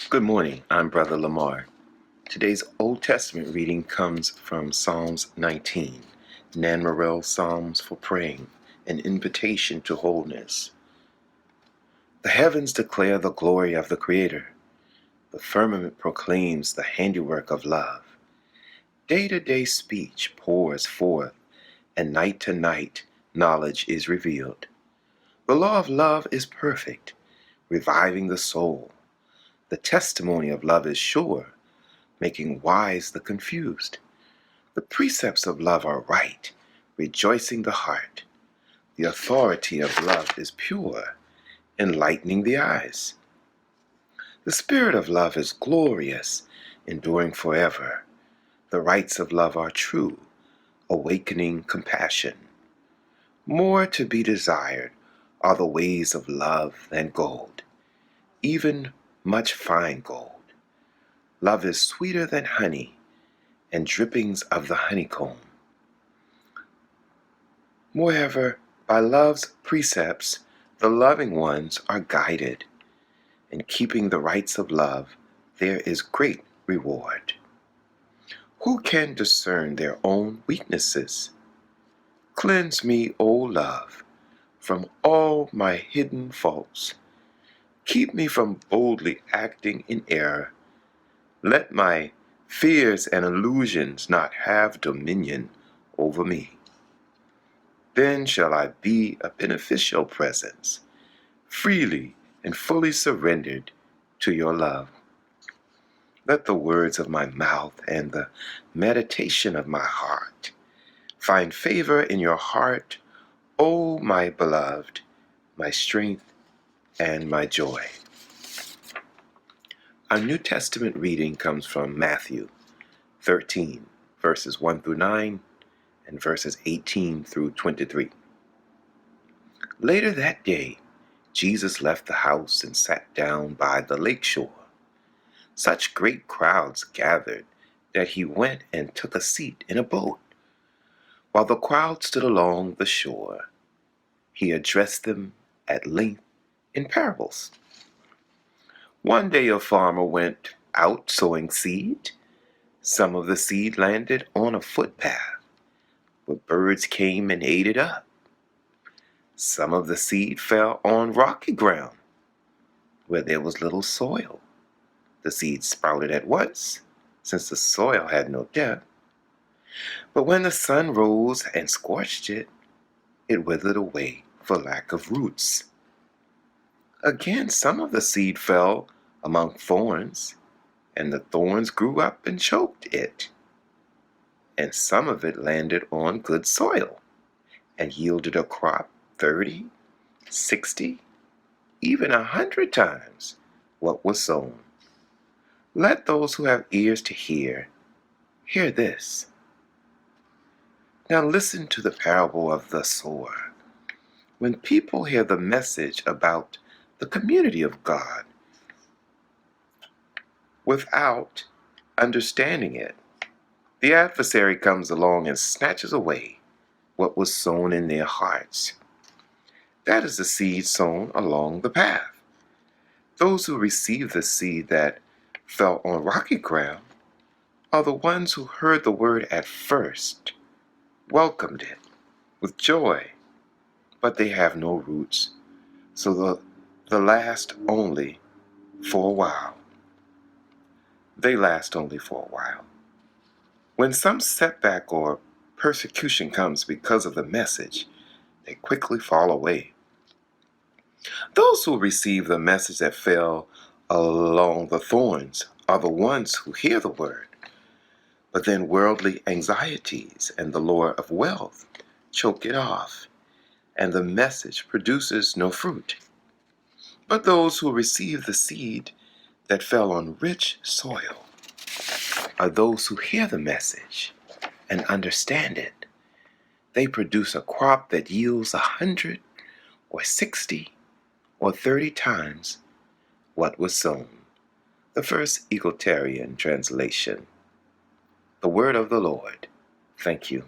Good morning, I'm Brother Lamar. Today's Old Testament reading comes from Psalms 19, Nan Morel Psalms for Praying, an invitation to wholeness. The heavens declare the glory of the Creator. The firmament proclaims the handiwork of love. Day-to-day speech pours forth, and night to night knowledge is revealed. The law of love is perfect, reviving the soul. The testimony of love is sure, making wise the confused. The precepts of love are right, rejoicing the heart. The authority of love is pure, enlightening the eyes. The spirit of love is glorious, enduring forever. The rights of love are true, awakening compassion. More to be desired are the ways of love than gold, even much fine gold. Love is sweeter than honey, and drippings of the honeycomb. Moreover, by love's precepts, the loving ones are guided. In keeping the rights of love, there is great reward. Who can discern their own weaknesses? Cleanse me, O love, from all my hidden faults. Keep me from boldly acting in error. Let my fears and illusions not have dominion over me. Then shall I be a beneficial presence, freely and fully surrendered to your love. Let the words of my mouth and the meditation of my heart find favor in your heart, O my beloved, my strength and my joy. Our New Testament reading comes from Matthew 13, verses 1 through 9, and verses 18 through 23. Later that day, Jesus left the house and sat down by the lake shore. Such great crowds gathered that he went and took a seat in a boat. While the crowd stood along the shore, he addressed them at length in parables. One day a farmer went out sowing seed. Some of the seed landed on a footpath, but birds came and ate it up. Some of the seed fell on rocky ground, where there was little soil. The seed sprouted at once, since the soil had no depth. But when the sun rose and scorched it, it withered away for lack of roots. Again, some of the seed fell among thorns, and the thorns grew up and choked it. And some of it landed on good soil and yielded a crop 30, 60, even 100 times what was sown. Let those who have ears to hear this. Now listen to the parable of the sower. When people hear the message about the community of God without understanding it, the adversary comes along and snatches away what was sown in their hearts. That is the seed sown along the path. Those who receive the seed that fell on rocky ground are the ones who heard the word at first, welcomed it with joy, but they have no roots, so they last only for a while. When some setback or persecution comes because of the message, they quickly fall away. Those who receive the message that fell along the thorns are the ones who hear the word, but then worldly anxieties and the lure of wealth choke it off, and the message produces no fruit. But those who receive the seed that fell on rich soil are those who hear the message and understand it. They produce a crop that yields 100 or 60 or 30 times what was sown. The First Egalitarian Translation. The word of the Lord. Thank you.